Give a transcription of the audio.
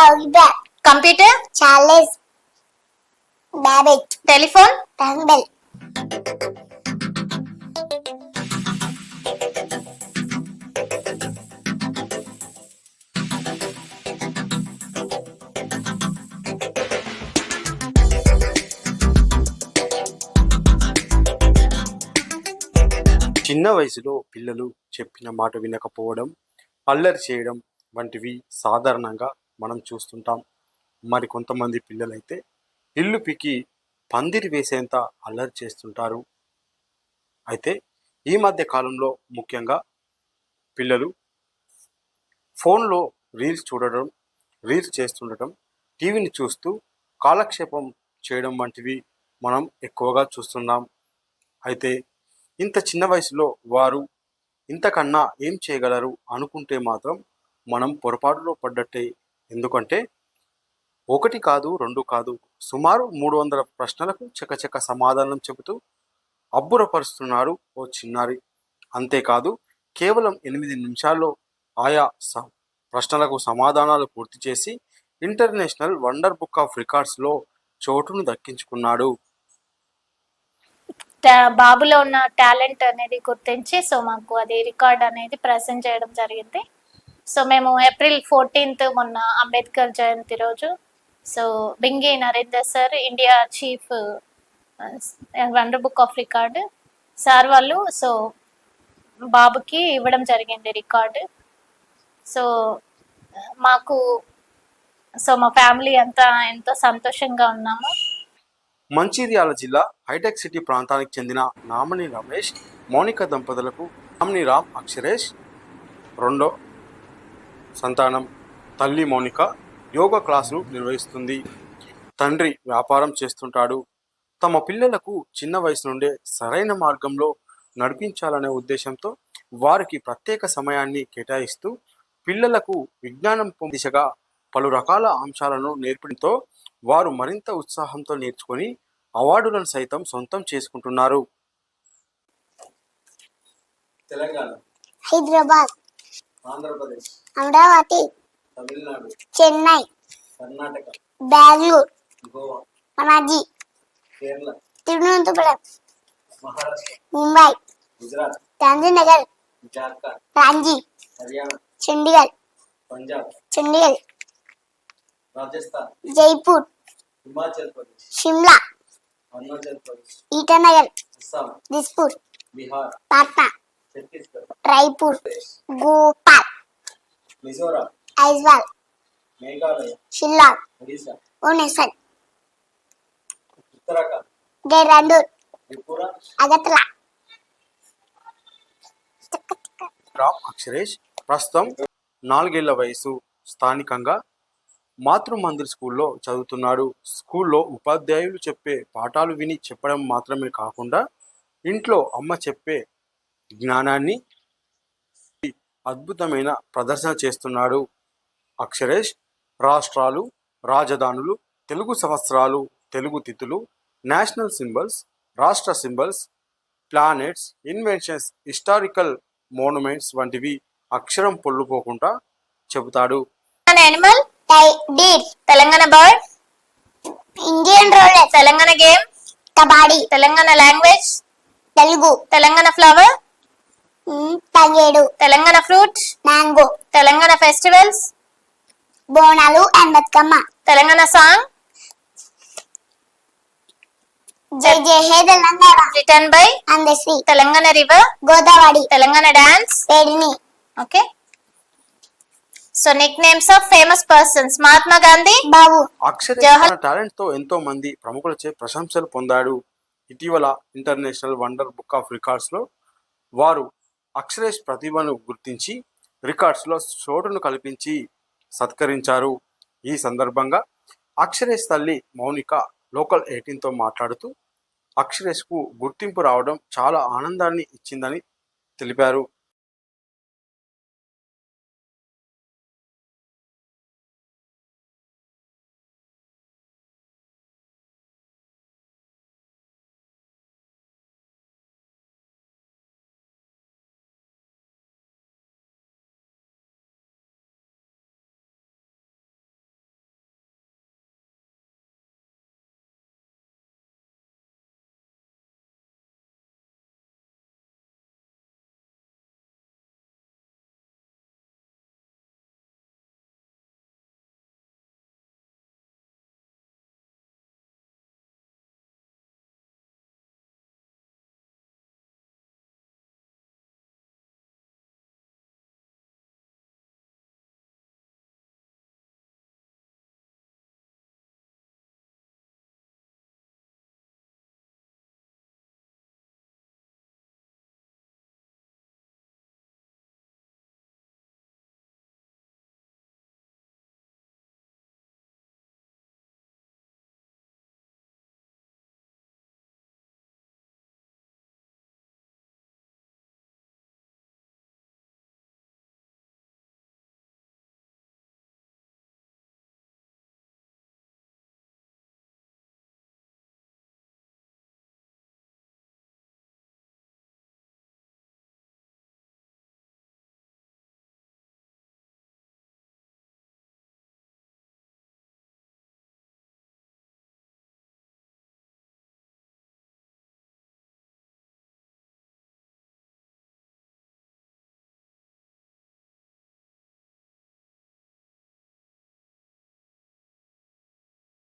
Lollipop. Computer. Charles Babbage. Telephone. Rumble. చిన్న వయసులో పిల్లలు చెప్పిన మాట వినకపోవడం, అల్లరి చేయడం వంటివి సాధారణంగా మనం చూస్తుంటాం. మరి కొంతమంది పిల్లలైతే ఇల్లు పికి పందిరి వేసేంత అల్లరి చేస్తుంటారు. అయితే ఈ మధ్య కాలంలో ముఖ్యంగా పిల్లలు ఫోన్లో రీల్స్ చేస్తుండటం, టీవీని చూస్తూ కాలక్షేపం చేయడం వంటివి మనం ఎక్కువగా చూస్తున్నాం. అయితే ఇంత చిన్న వయసులో వారు ఇంతకన్నా ఏం చేయగలరు అనుకుంటే మాత్రం మనం పొరపాటులో పడ్డట్టే. ఎందుకంటే ఒకటి కాదు, రెండు కాదు, సుమారు 300 ప్రశ్నలకు చకచక సమాధానం చెబుతూ అబ్బురపరుస్తున్నారు ఓ చిన్నారి. అంతేకాదు, కేవలం 8 నిమిషాల్లో ఆయా ప్రశ్నలకు సమాధానాలు పూర్తి చేసి ఇంటర్నేషనల్ వండర్ బుక్ ఆఫ్ రికార్డ్స్లో చోటును దక్కించుకున్నాడు. బాబులో ఉన్న టాలెంట్ అనేది గుర్తించి సో మాకు అది రికార్డ్ అనేది ప్రజెంట్ చేయడం జరిగింది. సో మేము ఏప్రిల్ 14 మొన్న అంబేద్కర్ జయంతి రోజు so Bingi Narender sir, India chief wonder book of record sir వాళ్ళు సో బాబుకి ఇవ్వడం జరిగింది రికార్డు. సో మాకు సో మా ఫ్యామిలీ అంతా ఎంతో సంతోషంగా ఉన్నాము. మంచిర్యాల జిల్లా హైటెక్ సిటీ ప్రాంతానికి చెందిన నామని రమేష్, మౌనిక దంపతులకు నామని రామ్ అక్షరేష్ రెండో సంతానం. తల్లి మౌనిక యోగా క్లాసులు నిర్వహిస్తుంది. తండ్రి వ్యాపారం చేస్తుంటాడు. తమ పిల్లలకు చిన్న వయసు నుండే సరైన మార్గంలో నడిపించాలనే ఉద్దేశంతో వారికి ప్రత్యేక సమయాన్ని కేటాయిస్తూ పిల్లలకు విజ్ఞానం దిశగా పలు రకాల అంశాలను నేర్పడంతో వారు మరింత ఉత్సాహంతో నేర్చుకొని అవార్డులను సైతం సొంతం చేసుకుంటున్నారు. తెలంగాణ, హైదరాబాద్, ఆంధ్రప్రదేశ్, అమరావతి, తమిళనాడు, చెన్నై, కర్ణాటక, బెంగళూరు, గోవా, పనాజీ, కేరళ, తిరువనంతపురం, మహారాష్ట్ర, ముంబై, గుజరాత్, గాంధీనగర్, జార్ఖండ్, రాంచీ, హర్యానా, చండీగఢ్, పంజాబ్, చండీగఢ్, రాజస్థాన్, జైపూర్, హిమాచల్ ప్రదేశ్, షిమ్లా, అరుణాచల్ ప్రదేశ్, ఈటానగర్, అస్సాం, దిస్పూర్, బిహార్, పాట్నా, ఛత్తీస్గఢ్, రాయ్పూర్, భోపాల్, మిజోరాం, ఐజ్వాల్, మేఘాలయ, షిల్లాంగ్, ఒడిశా, భువనేశ్వర్, ఉత్తరాఖండ్, డెహ్రాడూన్, త్రిపుర, అగర్తలా. రామ్ అక్షరేష్ ప్రస్తుతం 4 ఏళ్ల వయసు. స్థానికంగా మాతృమందిర్ స్కూల్లో చదువుతున్నాడు. స్కూల్లో ఉపాధ్యాయులు చెప్పే పాఠాలు విని చెప్పడం మాత్రమే కాకుండా ఇంట్లో అమ్మ చెప్పే జ్ఞానాన్ని అద్భుతమైన ప్రదర్శన చేస్తున్నాడు. అక్షరేష్ రాష్ట్రాలు, రాజధానులు, తెలుగు సంవత్సరాలు, తెలుగు తిథులు, నేషనల్ సింబల్స్, రాష్ట్ర symbols, planets, inventions, historical monuments వంటివి అక్షరం పొల్లుపోకుండా చెబుతాడు. Animal deer, Telangana bird, Indian roller, Telangana game kabaddi, Telangana language Telugu, Telangana flower తంగేడు, Telangana fruit mango, Telangana festivals Bonalu and Bathukamma, Telangana song Jai Jai Hey Telangana, written by Andesri, Telangana river Godavari, Telangana dance పేడిని. Okay. So nick names of famous persons Mahatma Gandhi, బాబు. అక్షరేష్ తన talent తో ఎంతో మంది ప్రముఖులచే ప్రశంసలు పొందాడు. ఇటీవల international wonder book of records లో వారు అక్షరేష్ ప్రతిభను గుర్తించి రికార్డ్స్ లో చోటును కల్పించి సత్కరించారు. ఈ సందర్భంగా అక్షరేష్ తల్లి మౌనిక లోకల్ 18తో మాట్లాడుతూ అక్షరేష్కు గుర్తింపు రావడం చాలా ఆనందాన్ని ఇచ్చిందని తెలిపారు.